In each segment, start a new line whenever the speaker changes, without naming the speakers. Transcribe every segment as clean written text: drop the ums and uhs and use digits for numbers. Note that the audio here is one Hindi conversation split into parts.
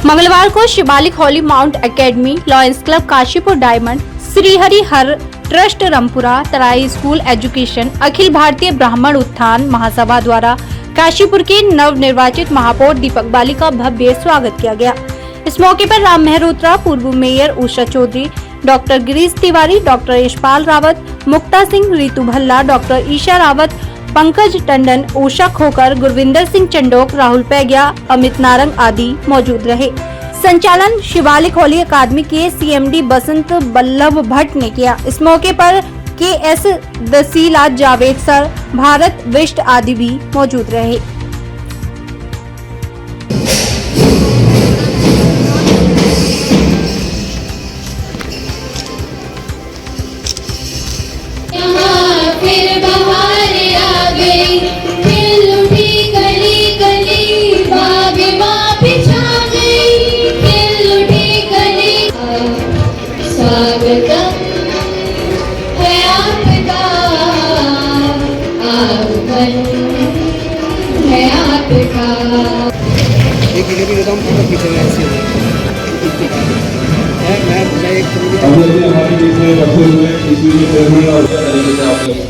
मंगलवार को Shivalik holy mount academy, lions club Kashipur diamond, Shri Hari Har trust Rampura, Terai school education, Akhil Bharatiya Brahman उत्थान महासभा द्वारा काशीपुर के नव निर्वाचित महापौर दीपक बाली का भव्य स्वागत किया गया। इस मौके पर राम मेहरोत्रा, पूर्व mayor Usha Chaudhary, doctor Girish Tiwari, doctor Yashpal Rawat, मुक्ता सिंह, रितु भल्ला, डॉक्टर ईशा रावत, पंकज टंडन, उषा खोकर, गुरविंदर सिंह चंडोक, राहुल पैग्या, अमित नारंग आदि मौजूद रहे। संचालन शिवालिक होली अकादमी के CMD बसंत बल्लभ भट्ट ने किया। इस मौके पर KS दसीला, जावेद सर, भारत विष्ट आदि भी मौजूद रहे।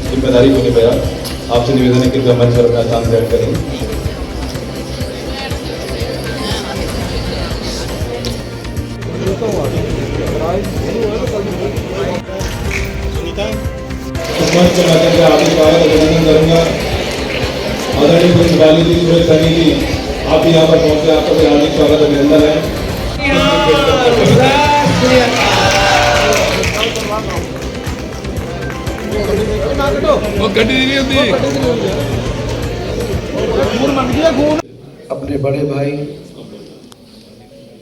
जिम्मेदारी को निभाया। आपसे निवेदन है कि मंच पर अपना काम ग्रहण करें। मंच के माध्यम से आपके स्वागत अभिनंदन करूंगा। आदरणीय प्रिंसिपाल जी, सुरेश सैनी जी, आप भी यहाँ पर पहुंचे, आपका भी हार्दिक स्वागत अभिनंदन है।
अपने बड़े भाई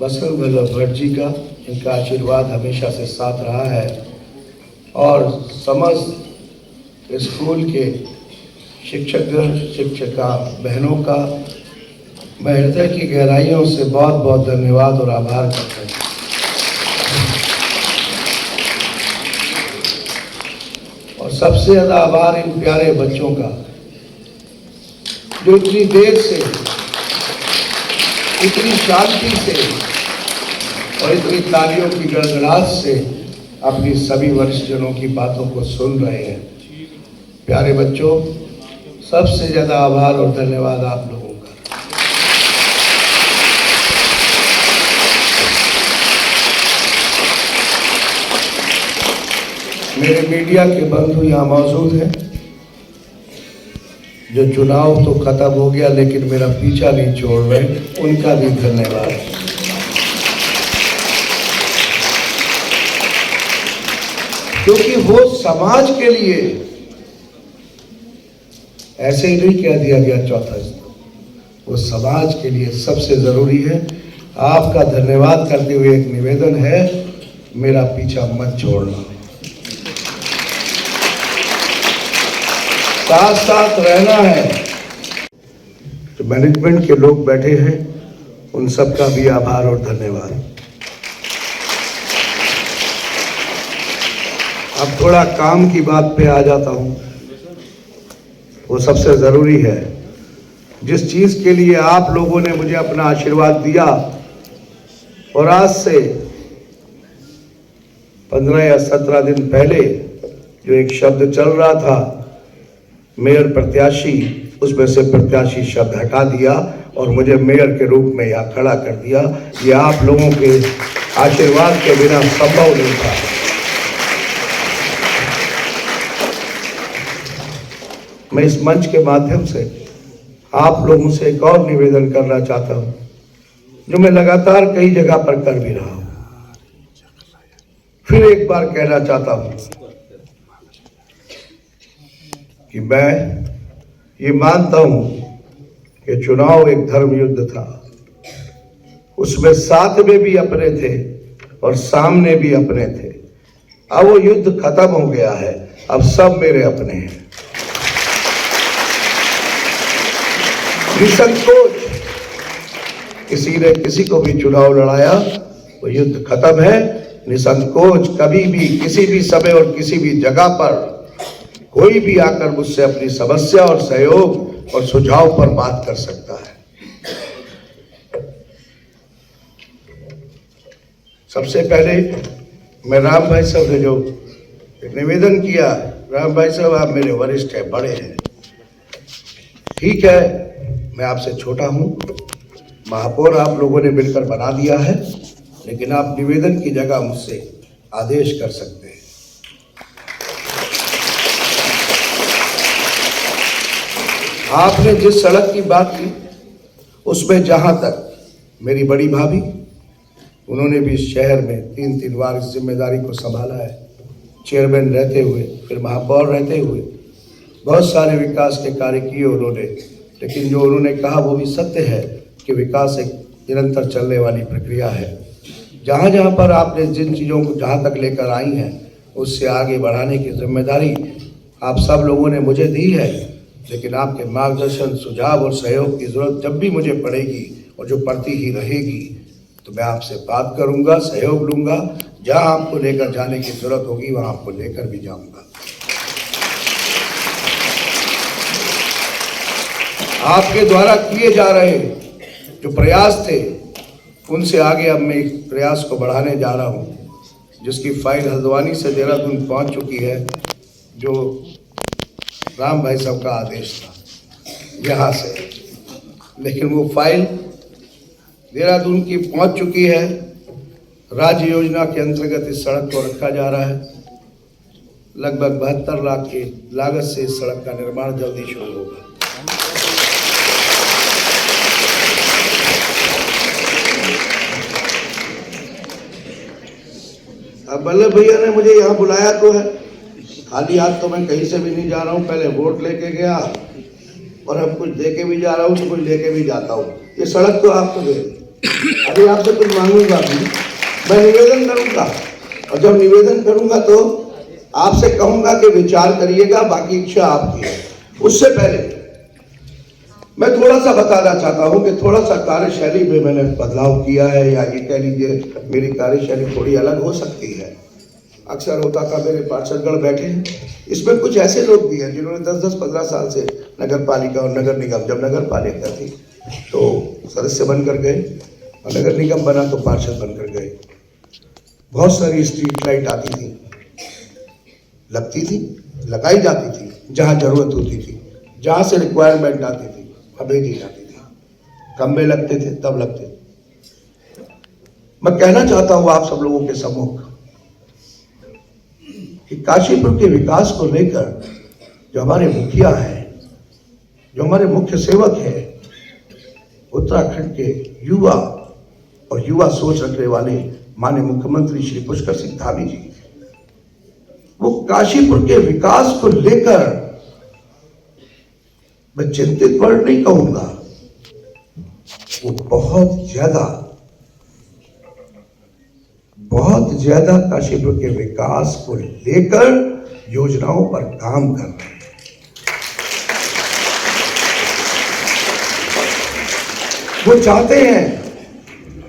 बसंत बल्लभ भट्ट जी का, इनका आशीर्वाद हमेशा से साथ रहा है और समस्त स्कूल के शिक्षकगण, शिक्षिका बहनों का मैं हृदय की गहराइयों से बहुत बहुत धन्यवाद और आभार करता हूँ। और सबसे ज़्यादा आभार इन प्यारे बच्चों का जो इतनी देर से, इतनी शांति से और इतनी तालियों की गड़गड़ाहट से अपनी सभी वरिष्ठजनों की बातों को सुन रहे हैं। प्यारे बच्चों, सबसे ज़्यादा आभार और धन्यवाद आप लोगों का। मेरे मीडिया के बंधु यहाँ मौजूद हैं। जो चुनाव तो खत्म हो गया लेकिन मेरा पीछा नहीं छोड़ रहे, उनका भी धन्यवाद। क्योंकि वो समाज के लिए, ऐसे ही नहीं कह दिया गया चौथा स्तंभ, वो समाज के लिए सबसे जरूरी है। आपका धन्यवाद करते हुए एक निवेदन है, मेरा पीछा मत छोड़ना, साथ साथ रहना है। जो मैनेजमेंट के लोग बैठे हैं उन सब का भी आभार और धन्यवाद। अब थोड़ा काम की बात पे आ जाता हूं, वो सबसे जरूरी है। जिस चीज के लिए आप लोगों ने मुझे अपना आशीर्वाद दिया और आज से 15 या 17 दिन पहले जो एक शब्द चल रहा था मेयर प्रत्याशी, उसमें से प्रत्याशी शब्द हटा दिया और मुझे मेयर के रूप में यहाँ खड़ा कर दिया। ये आप लोगों के आशीर्वाद के बिना संभव नहीं था। मैं इस मंच के माध्यम से आप लोगों से एक और निवेदन करना चाहता हूँ, जो मैं लगातार कई जगह पर कर भी रहा हूँ। फिर एक बार कहना चाहता हूँ कि मैं ये मानता हूं कि चुनाव एक धर्म युद्ध था। उसमें साथ में भी अपने थे और सामने भी अपने थे। अब वो युद्ध खत्म हो गया है, अब सब मेरे अपने हैं। निसंकोच किसी ने किसी को भी चुनाव लड़ाया, वो युद्ध खत्म है। निसंकोच कभी भी, किसी भी समय और किसी भी जगह पर कोई भी आकर मुझसे अपनी समस्या और सहयोग और सुझाव पर बात कर सकता है। सबसे पहले मैं राम भाई साहब ने जो एक निवेदन किया, राम भाई साहब आप मेरे वरिष्ठ हैं, बड़े हैं, ठीक है, मैं आपसे छोटा हूँ, महापौर आप लोगों ने मिलकर बना दिया है, लेकिन आप निवेदन की जगह मुझसे आदेश कर सकते हैं। आपने जिस सड़क की बात की उसमें जहां तक मेरी बड़ी भाभी, उन्होंने भी शहर में 3 बार इस जिम्मेदारी को संभाला है, चेयरमैन रहते हुए, फिर महापौर रहते हुए बहुत सारे विकास के कार्य किए उन्होंने। लेकिन जो उन्होंने कहा वो भी सत्य है कि विकास एक निरंतर चलने वाली प्रक्रिया है। जहाँ जहाँ पर आपने जिन चीज़ों को जहाँ तक लेकर आई हैं उससे आगे बढ़ाने की जिम्मेदारी आप सब लोगों ने मुझे दी है, लेकिन आपके मार्गदर्शन, सुझाव और सहयोग की ज़रूरत जब भी मुझे पड़ेगी और जो पड़ती ही रहेगी तो मैं आपसे बात करूंगा, सहयोग लूंगा। जहां आपको लेकर जाने की जरूरत होगी वहां आपको लेकर भी जाऊंगा। आपके द्वारा किए जा रहे जो प्रयास थे उनसे आगे अब मैं एक प्रयास को बढ़ाने जा रहा हूं, जिसकी फाइल हल्द्वानी से देहरादून पहुंच चुकी है, जो राम भाई साहब का आदेश था यहाँ से, लेकिन वो फाइल देहरादून की पहुंच चुकी है। राज्य योजना के अंतर्गत इस सड़क को रखा जा रहा है। लगभग 72 लाख की लागत से इस सड़क का निर्माण जल्दी शुरू होगा। अब वल्लभ भैया ने मुझे यहाँ बुलाया तो है, खाली हाथ तो मैं कहीं से भी नहीं जा रहा हूँ। पहले वोट लेके गया और अब कुछ लेके भी जा रहा हूँ तो कुछ लेके भी जाता हूँ। ये सड़क तो आपको दे, अभी आपसे कुछ मांगूंगा भी, मैं निवेदन करूंगा, और जब निवेदन करूंगा तो आपसे कहूंगा कि विचार करिएगा, बाकी इच्छा आपकी है। उससे पहले मैं थोड़ा सा बताना चाहता हूं कि थोड़ा सा कार्यशैली में मैंने बदलाव किया है, या ये कह लीजिए मेरी कार्यशैली थोड़ी अलग हो सकती है। अक्सर होता था मेरे पार्षदगण बैठे हैं, इसमें कुछ ऐसे लोग भी हैं जिन्होंने 10-15 साल से नगर पालिका और नगर निगम, जब नगर पालिका थी तो सदस्य बनकर गए और नगर निगम बना तो पार्षद बनकर गए। बहुत सारी स्ट्रीट लाइट आती थी, लगती थी, लगाई जाती थी, जहाँ जरूरत होती थी, जहाँ से रिक्वायरमेंट आती थी भेजी जाती थी, खंबे लगते थे तब लगते थे। मैं कहना चाहता हूँ आप सब लोगों के सम्मुख कि काशीपुर के विकास को लेकर जो हमारे मुखिया हैं, जो हमारे मुख्य सेवक हैं, उत्तराखंड के युवा और युवा सोच रखने वाले माननीय मुख्यमंत्री श्री पुष्कर सिंह धामी जी, वो काशीपुर के विकास को लेकर, मैं चिंतित वर्ड नहीं कहूंगा, वो बहुत ज्यादा काशीपुर के विकास को लेकर योजनाओं पर काम कर रहे हैं। वो चाहते हैं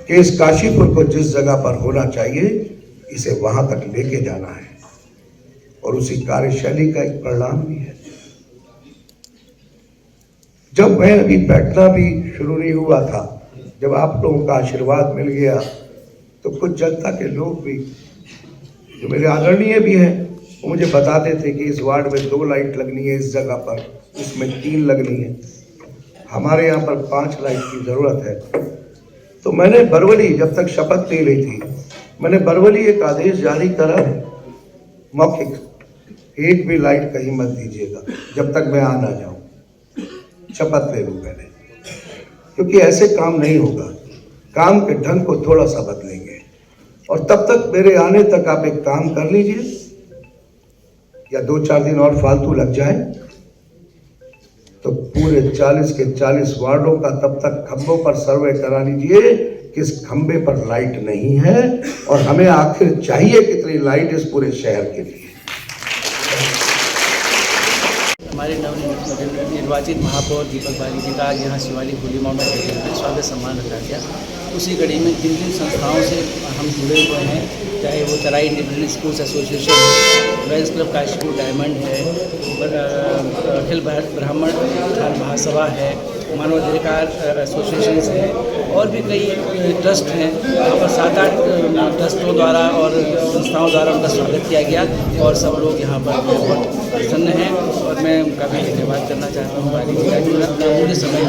कि इस काशीपुर को जिस जगह पर होना चाहिए इसे वहां तक लेके जाना है, और उसी कार्यशैली का एक परिणाम भी है। जब मैं अभी बैठना भी शुरू नहीं हुआ था, जब आप लोगों का आशीर्वाद मिल गया, तो कुछ जनता के लोग भी जो मेरे आदरणीय भी हैं वो मुझे बताते थे कि इस वार्ड में 2 लाइट लगनी है, इस जगह पर इसमें 3 लगनी है, हमारे यहाँ पर 5 लाइट की जरूरत है। तो मैंने बरवली, जब तक शपथ नहीं ली थी, मैंने बरवली एक आदेश जारी करा, मौखिक, एक भी लाइट कहीं मत दीजिएगा जब तक मैं आ ना जाऊं, शपथ ले लूं पहले, क्योंकि ऐसे काम नहीं होगा। काम के ढंग को थोड़ा सा बदलेंगे, और तब तक मेरे आने तक आप एक काम कर लीजिए, या 2-4 दिन और फालतू लग जाए तो पूरे 40 के 40 वार्डों का तब तक खंभों पर सर्वे करा लीजिए, किस खंबे पर लाइट नहीं है और हमें आखिर चाहिए कितनी लाइट इस पूरे शहर के लिए।
हमारे नवनिर्वाचित महापौर दीपक बाली जी का आज यहाँ शिवालिक होली माउंट में स्वागत सम्मान रखा गया। उसी कड़ी में जिन जिन संस्थाओं से हम जुड़े हुए हैं, चाहे वो तराई इंडिपेंडेंट स्कूल्स एसोसिएशन है, लायंस क्लब काशीपुर डायमंड है, अखिल भारत ब्राह्मण उत्थान महासभा है, मानवाधिकार एसोसिएशन हैं और भी कई ट्रस्ट हैं। यहाँ पर 7-8 ट्रस्टों द्वारा और संस्थाओं द्वारा उनका स्वागत किया गया और सब लोग यहाँ पर बहुत प्रसन्न हैं और मैं उनका भी धन्यवाद करना चाहता हूँ। मुझे समय